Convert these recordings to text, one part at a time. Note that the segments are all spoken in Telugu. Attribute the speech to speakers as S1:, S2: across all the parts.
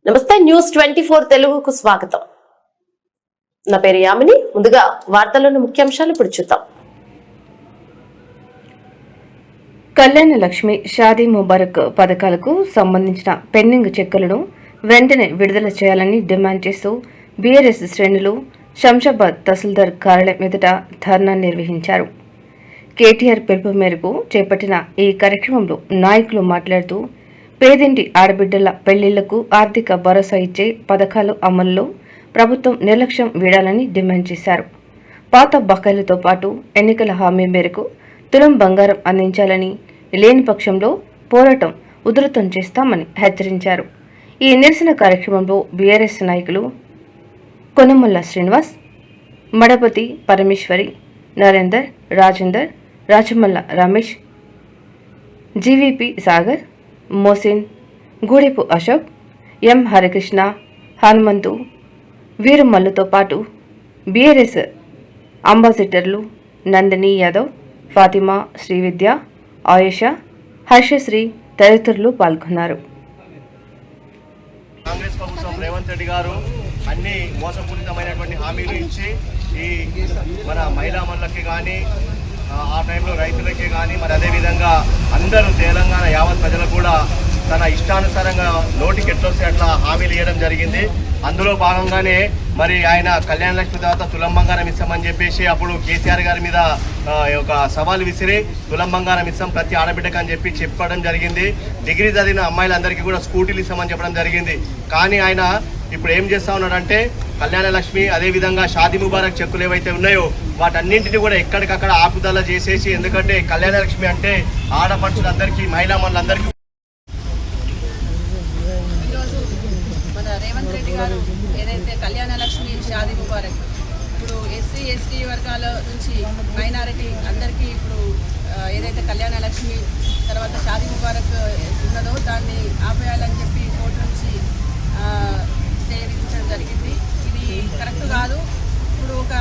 S1: నమస్తే న్యూస్ 24 తెలుగుకు స్వాగతం. నా పేరు యామిని. ముందుగా వార్తల్లోని ముఖ్యాంశాలు ఇప్పుడు చూద్దాం.
S2: కళ్యాణ లక్ష్మి షాదీ ముబారక్ పథకాలకు సంబంధించిన పెండింగ్ చెక్కులను వెంటనే విడుదల చేయాలని డిమాండ్ చేస్తూ బీఆర్ఎస్ శ్రేణులు శంషాబాద్ తహసీల్దార్ కార్యాలయం ఎదుట ధర్నా నిర్వహించారు. కేటీఆర్ పిలుపు మేరకు చేపట్టిన ఈ కార్యక్రమంలో నాయకులు మాట్లాడుతూ పేదింటి ఆడబిడ్డల పెళ్లిళ్లకు ఆర్థిక భరోసా ఇచ్చే పథకాలు అమల్లో ప్రభుత్వం నిర్లక్ష్యం వీడాలని డిమాండ్ చేశారు. పాత బకాయిలతో పాటు ఎన్నికల హామీ మేరకు తులం బంగారం అందించాలని, లేని పక్షంలో పోరాటం ఉధృతం చేస్తామని హెచ్చరించారు. ఈ నిరసన కార్యక్రమంలో బీఆర్ఎస్ నాయకులు కొనమల్ల శ్రీనివాస్, మడపతి పరమేశ్వరి, నరేందర్, రాజేందర్, రాజమల్ల రమేష్, జీవీపీ సాగర్, మోసిన్, గూడెపు అశోక్, ఎం హరికృష్ణ, హనుమంతు, వీరమల్లుతో పాటు బీఆర్ఎస్ అంబాసిడర్లు నందిని యాదవ్, ఫాతిమా, శ్రీవిద్య, ఆయేషా, హర్షశ్రీ తదితరులు పాల్గొన్నారు.
S3: కాంగ్రెస్ ప్రభుత్వం రేవంత్ రెడ్డి గారు అన్ని మోసపూరితమైనటువంటి హామీలు ఇచ్చి ఈ మన మహిళామణులకి కానీ ఆ టైంలో రైతులకి కానీ మరి అదేవిధంగా అందరూ తెలంగాణ యావత్ ప్రజలకు కూడా తన ఇష్టానుసారంగా నోటికి ఎట్లొస్తే అట్లా హామీలు ఇవ్వడం జరిగింది. అందులో భాగంగానే మరి ఆయన కళ్యాణ లక్ష్మి తర్వాత తులం బంగారం ఇస్తామని చెప్పేసి అప్పుడు కేసీఆర్ గారి మీద ఒక సవాల్ విసిరి తులం బంగారం ఇస్తాం ప్రతి ఆడబిడ్డకు అని చెప్పడం జరిగింది. డిగ్రీ చదివిన అమ్మాయిలందరికీ కూడా స్కూటీలు ఇస్తామని చెప్పడం జరిగింది. కానీ ఆయన ఇప్పుడు ఏం చేస్తా ఉన్నాడంటే కళ్యాణ లక్ష్మి అదేవిధంగా షాదీ ముబారక్ చెక్కులు ఏవైతే ఉన్నాయో వాటన్నింటినీ కూడా ఎక్కడికక్కడ ఆపుదల చేసేసి, ఎందుకంటే కళ్యాణ లక్ష్మి అంటే ఆడపడుచులందరికీ మహిళామణులందరికీ
S4: రేవంత్ రెడ్డి గారు ఏదైతే కళ్యాణ లక్ష్మి షాదీ ముబారక్ ఇప్పుడు ఎస్సీ ఎస్టీ వర్గాల నుంచి మైనారిటీ అందరికీ ఇప్పుడు ఏదైతే కళ్యాణ లక్ష్మి తర్వాత షాదీ ముబారక్ ఉన్నదో దాన్ని ఆపేయాలని చెప్పి కోర్టు నుంచి స్టే విధించడం జరిగింది. ఇది కరెక్ట్ కాదు. ఇప్పుడు ఒక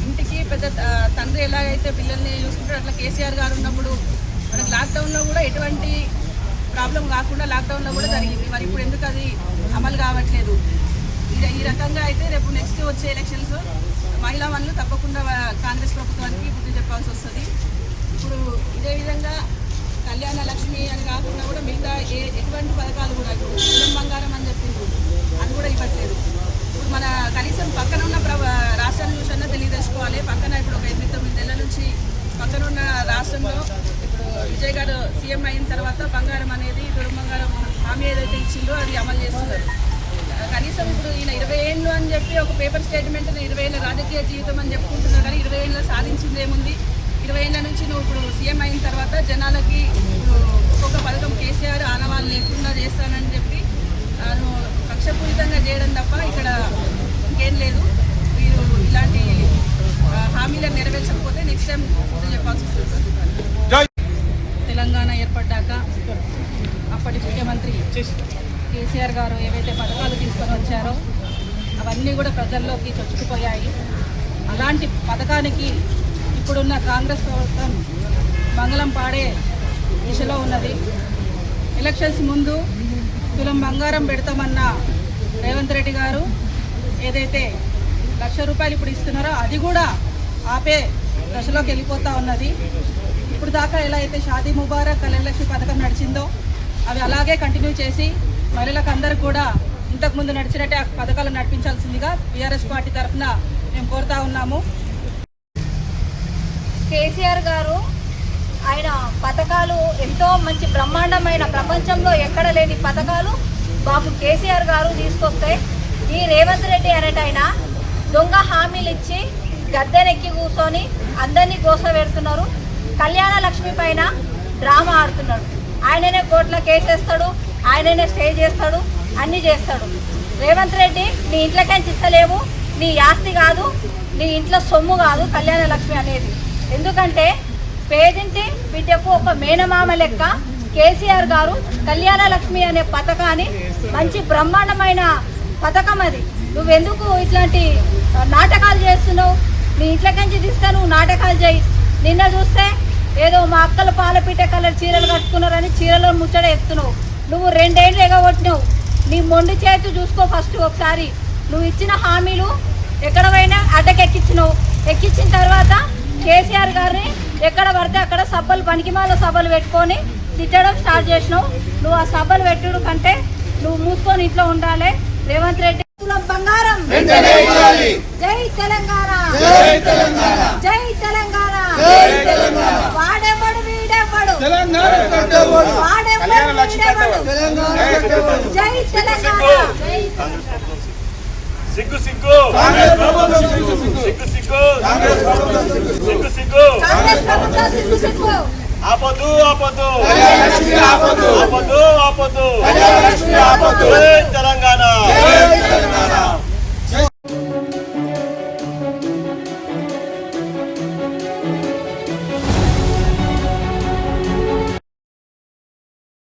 S4: ఇంటికి పెద్ద తండ్రి ఎలాగైతే పిల్లల్ని చూసుకుంటారో అట్లా కేసీఆర్ గారు ఉన్నప్పుడు మనకు లాక్డౌన్లో కూడా ఎటువంటి ప్రాబ్లం కాకుండా లాక్డౌన్లో కూడా జరిగింది. మరి ఇప్పుడు ఎందుకు అది అమలు కావట్లేదు? ఈ రకంగా అయితే రేపు నెక్స్ట్ వచ్చే ఎలక్షన్స్ మహిళా మనులు తప్పకుండా కాంగ్రెస్ ప్రభుత్వానికి బుద్ధి చెప్పాల్సి వస్తుంది. ఇప్పుడు ఇదే విధంగా కళ్యాణ లక్ష్మి అని కాకుండా కూడా మిగతా ఎటువంటి పథకాలు కూడా ఇప్పుడు తులం బంగారం అని చెప్పిండ్రు అది కూడా ఇవ్వట్లేదు. ఇప్పుడు మన కనీసం పక్కన ఉన్న రాష్ట్రాన్ని చూసన్నా తెలియదర్చుకోవాలి. పక్కన ఇప్పుడు ఒక 8-9 నెలల నుంచి పక్కన ఉన్న రాష్ట్రంలో ఇప్పుడు విజయ్ గారు సీఎం అయిన తర్వాత బంగారం అనేది తులం బంగారం హామీ ఏదైతే ఇచ్చిందో అది అమలు చేస్తున్నారు. కనీసం ఇప్పుడు ఈయన 20 ఏళ్ళు అని చెప్పి ఒక పేపర్ స్టేట్మెంట్ 20 ఏళ్ళ రాజకీయ జీవితం అని చెప్పుకుంటున్నారు. కానీ 20 ఏళ్ళలో సాధించింది ఏముంది? 20 ఏళ్ళ నుంచి నువ్వు ఇప్పుడు సీఎం అయిన తర్వాత జనాలకి ఇప్పుడు ఒక్కొక్క పథకం కేసీఆర్ ఆనవాళ్ళు లేకుండా చేస్తానని చెప్పి నువ్వు కక్షపూరితంగా చేయడం తప్ప ఇక్కడ ఇంకేం లేదు. మీరు ఇలాంటి హామీలను నెరవేర్చకపోతే నెక్స్ట్ టైం చెప్పాల్సి వస్తుంది. తెలంగాణ ఏర్పడ్డాక అప్పటి ముఖ్యమంత్రి కేసీఆర్ గారు ఏవైతే పథకాలు తీసుకొని వచ్చారో అవన్నీ కూడా ప్రజల్లోకి చొచ్చుకుపోయాయి. అలాంటి పథకానికి ఇప్పుడున్న కాంగ్రెస్ ప్రభుత్వం మంగళం పాడే దిశలో ఉన్నది. ఎలక్షన్స్ ముందు తులం బంగారం పెడతామన్న రేవంత్ రెడ్డి గారు ఏదైతే ₹1,00,000 ఇప్పుడు ఇస్తున్నారో అది కూడా ఆపే దశలోకి వెళ్ళిపోతూ ఉన్నది. ఇప్పుడు దాకా ఎలా అయితే షాదీ ముబారక్ కళ్యాణ లక్ష్మి పథకం నడిచిందో అవి అలాగే కంటిన్యూ చేసి మహిళలకు అందరూ కూడా ఇంతకుముందు నడిచినట్టే ఆ పథకాలు నడిపించాల్సిందిగా బీఆర్ఎస్ పార్టీ తరఫున మేము కోరుతా ఉన్నాము.
S5: కేసీఆర్ గారు ఆయన పథకాలు ఎంతో మంచి బ్రహ్మాండమైన ప్రపంచంలో ఎక్కడ లేని పథకాలు బాబు కేసీఆర్ గారు తీసుకొస్తే ఈ రేవంత్ రెడ్డి అనేటైన దొంగ హామీలు ఇచ్చి గద్దెనెక్కి కూర్చొని అందరినీ గోసపెడుతున్నారు. కళ్యాణ లక్ష్మి పైన డ్రామా ఆడుతున్నాడు. ఆయననే కోర్టులో కేసేస్తాడు, ఆయననే స్టే చేస్తాడు, అన్నీ చేస్తాడు. రేవంత్ రెడ్డి నీ ఇంట్లోకి ఇస్తలేవు, నీ ఆస్తి కాదు, నీ ఇంట్లో సొమ్ము కాదు కళ్యాణ లక్ష్మి అనేది. ఎందుకంటే పేదింటి బిడ్డకు ఒక మేనమామ లెక్క కేసీఆర్ గారు కళ్యాణ లక్ష్మి అనే పథకాన్ని మంచి బ్రహ్మాండమైన పథకం అది. నువ్వెందుకు ఇట్లాంటి నాటకాలు చేస్తున్నావు? నీ ఇంట్లోకి తీస్తే నువ్వు నాటకాలు చేయి. నిన్న చూస్తే ఏదో మా అక్కలు పాలపిట్ట కలర్ చీరలు కట్టుకున్నారని చీరలో ముచ్చట ఎత్తున్నావు. నువ్వు 2 ఏళ్ళు ఎగగొట్టినావు. నీ మొండి చేతి చూసుకో ఫస్ట్ ఒకసారి. నువ్వు ఇచ్చిన హామీలు ఎక్కడ పోయినా అడ్డకెక్కించినావు. ఎక్కించిన తర్వాత కేసీఆర్ గారిని ఎక్కడ పడితే అక్కడ సభలు పనికిమాల సభలు పెట్టుకొని తిట్టడం స్టార్ట్ చేసినావు. నువ్వు ఆ సభలు పెట్టుడు కంటే నువ్వు మూసుకొని ఇంట్లో ఉండాలి. రేవంత్ రెడ్డి బంగారం జై తెలంగాణ, జై తెలంగాణ. వాడెవడు వీడెవడు, వాడెవడు వీడెవడు. జై తెలంగాణ.
S3: సిగ్గు సిగ్గు సిగ్గు సిగ్గు సిగ్గు సిగ్గు
S5: కాంగ్రెస్ ప్రభుత్వం సిగ్గు సిగ్గు.
S3: ఆపొద్దు ఆపొద్దు ఆపొద్దు